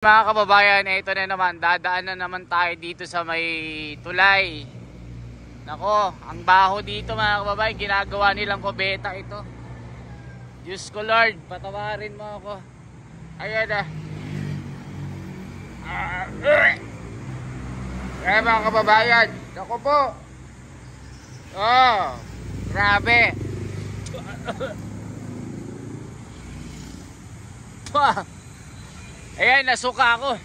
Mga kababayan, ito na naman, dadaan na naman tayo dito sa may tulay. Nako, ang baho dito mga kababayan, ginagawa nilang kubeta ito. Diyos ko Lord, patawarin mo ako. Ayan na. Ayan mga kababayan, nako po. Oh, grabe. Ayan, nasuka ako.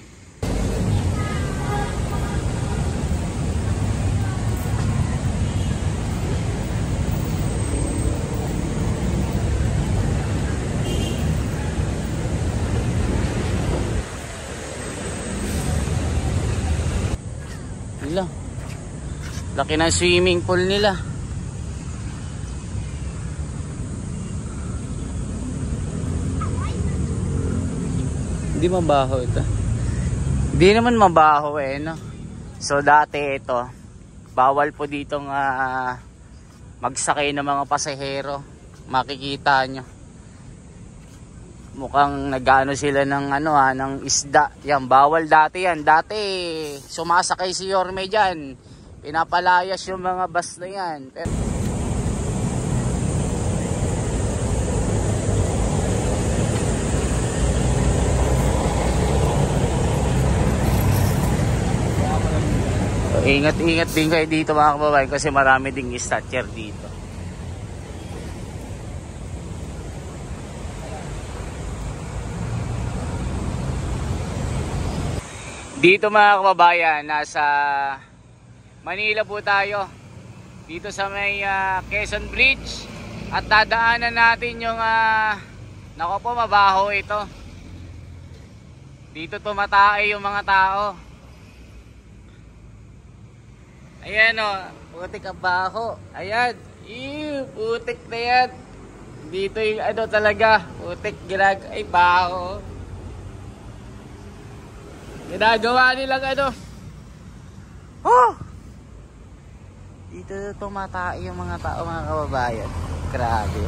Wala. Laki ng swimming pool nila. Hindi mabaho ito. Hindi naman mabaho no. So dati ito, bawal po ditong magsakay ng mga pasahero. Makikita nyo. Mukhang nag-ano sila ng ng isda. Yan, bawal dati yan. Dati sumasakay si Yorme dyan. Pinapalayas yung mga bus na yan. Pero ingat-ingat din kayo dito mga kababayan kasi marami ding statcher dito. Dito mga kababayan, nasa Manila po tayo. Dito sa may Quezon Bridge. At dadaanan natin yung nako po, mabaho ito. Dito tumatay yung mga tao. Ayan o, putik ang baho. Ayan, putik na yan. Dito yung talaga, putik, ay baho. Ginagawa nilang dito tumatay yung mga tao mga kababayan. Grabe.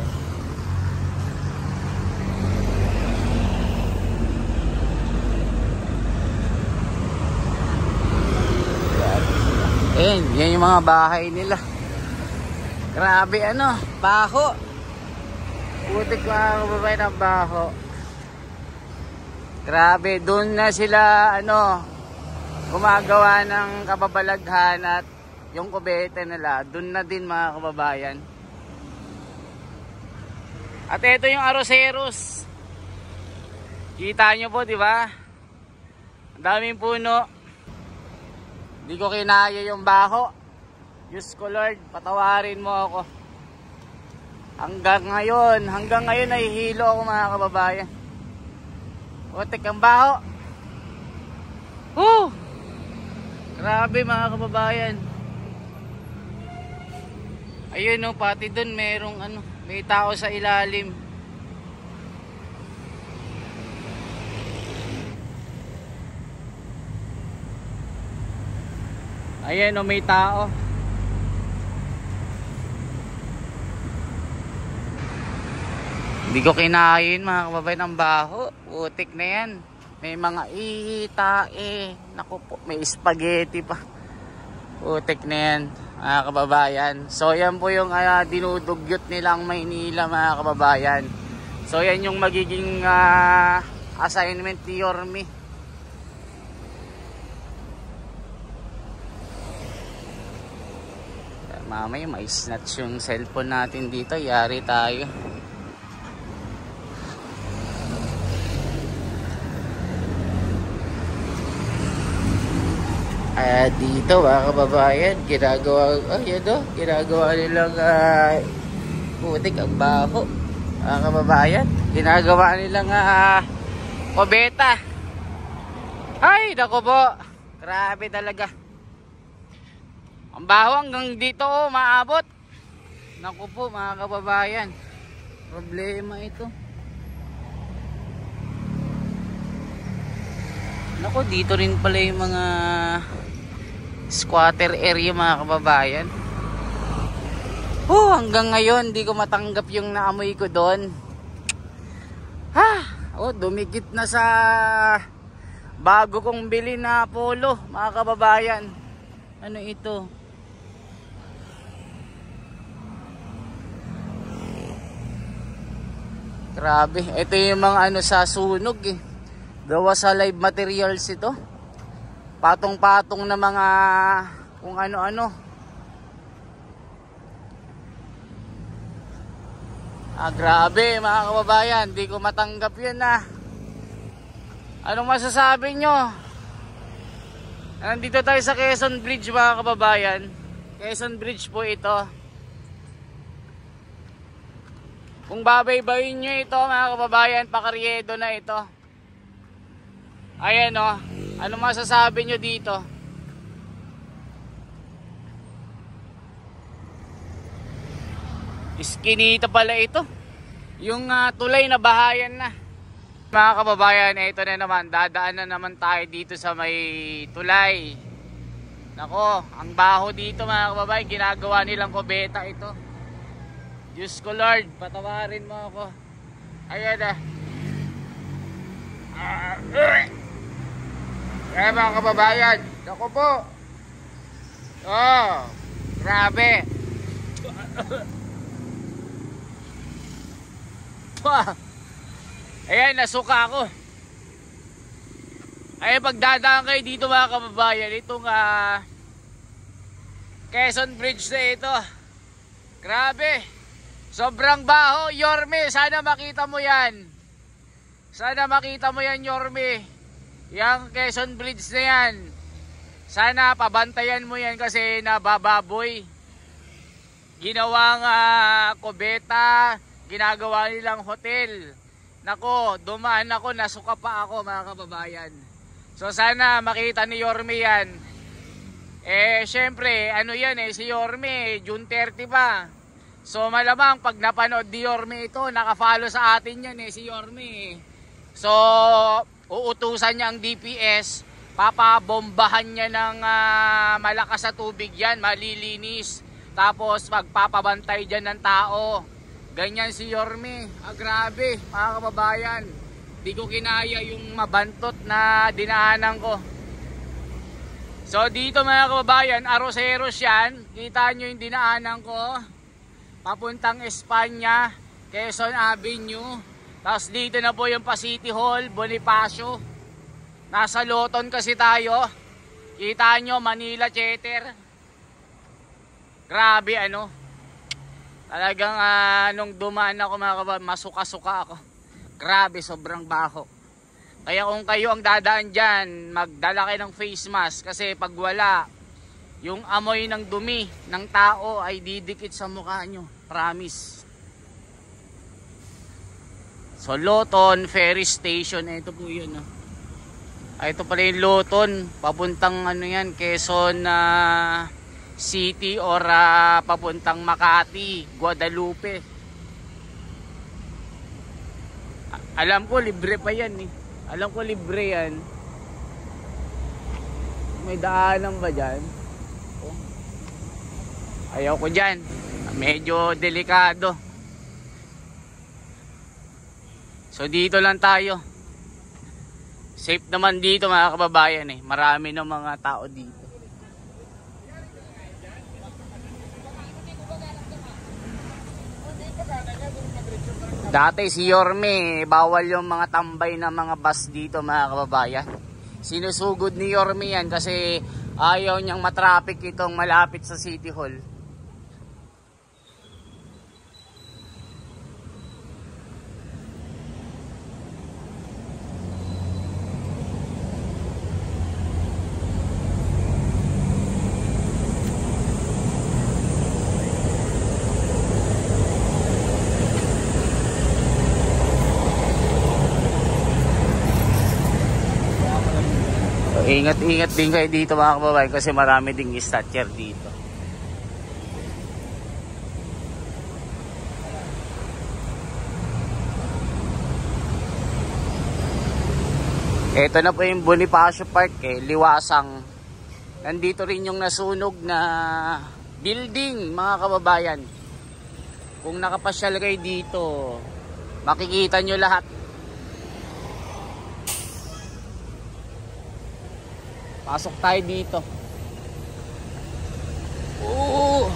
Yan yung mga bahay nila. Grabe baho. Putik mga kababayan ang baho. Grabe, doon na sila gumagawa ng kababalaghan at yung kubete nila, doon na din mga kababayan. At ito yung Aroseros. Kita nyo po, di ba? Ang daming puno. Hindi ko kinaya yung baho. Diyos ko Lord, patawarin mo ako. Hanggang ngayon nahihilo ako mga kababayan. Putik ang baho. Grabe mga kababayan. Ayun pati dun merong may tao sa ilalim. Ayan may tao. Hindi ko kinain mga kababayan ang baho. Putik na yan. May mga tae. Naku po, may spaghetti pa. Putik na yan mga kababayan. So yan po yung dinudugyot nilang Maynila mga kababayan. So yan yung magiging assignment ni Yorme. Mamaya may snatch yung cellphone natin dito. Yari tayo. Dito mga kababayan, ginagawa nilang putik ang baho mga kababayan. Ginagawa nilang kubeta. Ay, naku po, grabe talaga. Ang baho hanggang dito maabot. Naku po mga kababayan, problema ito. Naku, dito rin pala yung mga squatter area mga kababayan. Hanggang ngayon di ko matanggap yung naamoy ko doon. Dumikit na sa Bago kong bili na polo, mga kababayan. Ano ito? Grabe, ito yung mga ano sa sunog eh. Gawa sa live materials ito. Patong-patong na mga kung ano-ano. Grabe mga kababayan, di ko matanggap yun ah. Anong masasabi nyo? Nandito tayo sa Quezon Bridge mga kababayan. Quezon Bridge po ito. Kung babaybayin nyo ito mga kababayan, pakaryedo na ito. Ayan o. Anong masasabi nyo dito? Iskinita pala ito. Yung tulay na bahayan na. Mga kababayan, ito na naman. Dadaan na naman tayo dito sa may tulay. Nako, ang baho dito mga kababayan. Ginagawa nilang kubeta ito. Diyos ko Lord, patawarin mo ako. Ayan na. Ayan mga kababayan. Nako po. Oh, grabe. Ayan, nasuka ako. Ayan, pagdadaan kayo dito mga kababayan, itong Quezon Bridge na ito. Grabe. Sobrang baho, Yorme. Sana makita mo yan. Sana makita mo yan, Yorme. Yang Quezon Bridge na yan. Sana pabantayan mo yan kasi nabababoy. Ginawang kubeta. Ginagawa nilang hotel. Nako, dumaan ako, nasuka pa ako mga kababayan. So sana makita ni Yorme yan. Syempre, ano yan si Yorme, June 30 pa. So malamang pag napanood ni Yorme ito, nakafollow sa atin yan si Yorme. So uutusan niya ang DPS, papabombahan niya ng malakas sa tubig yan, malilinis. Tapos magpapabantay dyan ng tao. Ganyan si Yorme. Grabe mga kababayan. Di ko kinaya yung mabantot na dinaanan ko. So dito mga kababayan, Aroseros yan. Kita nyo yung dinaanan ko. Papuntang Espanya, Quezon Avenue. Tapos dito na po yung pa City Hall, Bonifacio. Nasa Loton kasi tayo. Kita nyo, Manila Theater. Grabe ano. Talagang nung dumaan ako mga kababayan, masuka-suka ako. Grabe, sobrang baho. Kaya kung kayo ang dadaan dyan, magdala kayo ng face mask. Kasi pag wala, yung amoy ng dumi ng tao ay didikit sa mukha nyo. Promise. So Loton Ferry Station, ito po yun. Ito pala yung Loton. Papuntang ano yan, Quezon City or papuntang Makati, Guadalupe. Alam ko libre pa yan Alam ko libre yan. May daanan ba dyan? Ayaw ko dyan. Medyo delikado. So dito lang tayo. Safe naman dito mga kababayan Marami ng mga tao dito. Dati si Yorme, bawal yung mga tambay na mga bus dito mga kababayan. Sinusugod ni Yorme yan kasi ayaw niyang matraffic itong malapit sa City Hall. Ingat-ingat din kayo dito mga kababayan kasi marami ding statcher dito. Ito na po yung Bonifacio Park Liwasang. Nandito rin yung nasunog na building mga kababayan. Kung nakapasyal kayo dito, makikita nyo lahat. Pasok tayo dito. Oo.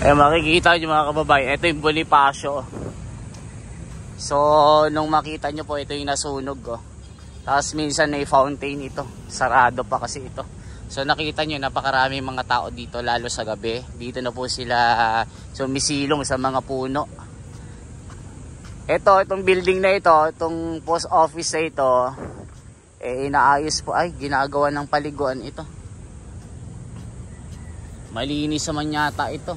Makikita nyo mga kababayan, ito yung Bonifacio. So nung makita nyo po, ito yung nasunog Tapos minsan may fountain ito, sarado pa kasi ito. So nakita nyo, napakarami mga tao dito, lalo sa gabi. Dito na po sila sumisilong sa mga puno. Itong building na ito, itong post office na ito, inaayos po, ginagawa ng paliguan ito. Malinis naman yata ito.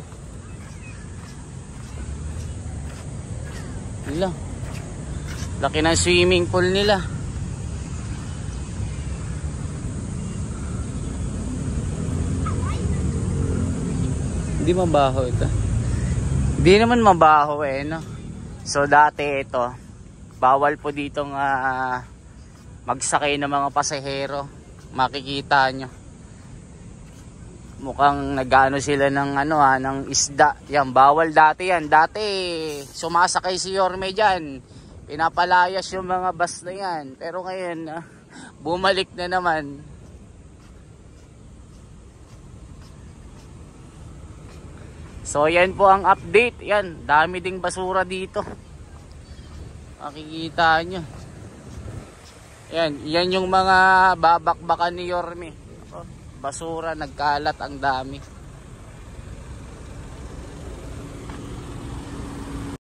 Nila. Laki ng swimming pool nila. Hindi mabaho ito. Hindi naman mabaho no. So dati ito, bawal po dito magsakay ng mga pasahero. Makikita nyo. Mukhang nag-ano sila ng ng isda. Yan, bawal dati yan. Dati sumasakay si Yorme diyan. Pinapalayas yung mga bus na yan. Pero ngayon bumalik na naman. So yan po ang update. Yan, dami ding basura dito. Makikita nyo. Yan yung mga babakbakan ni Yorme. Basura, nagkalat ang dami.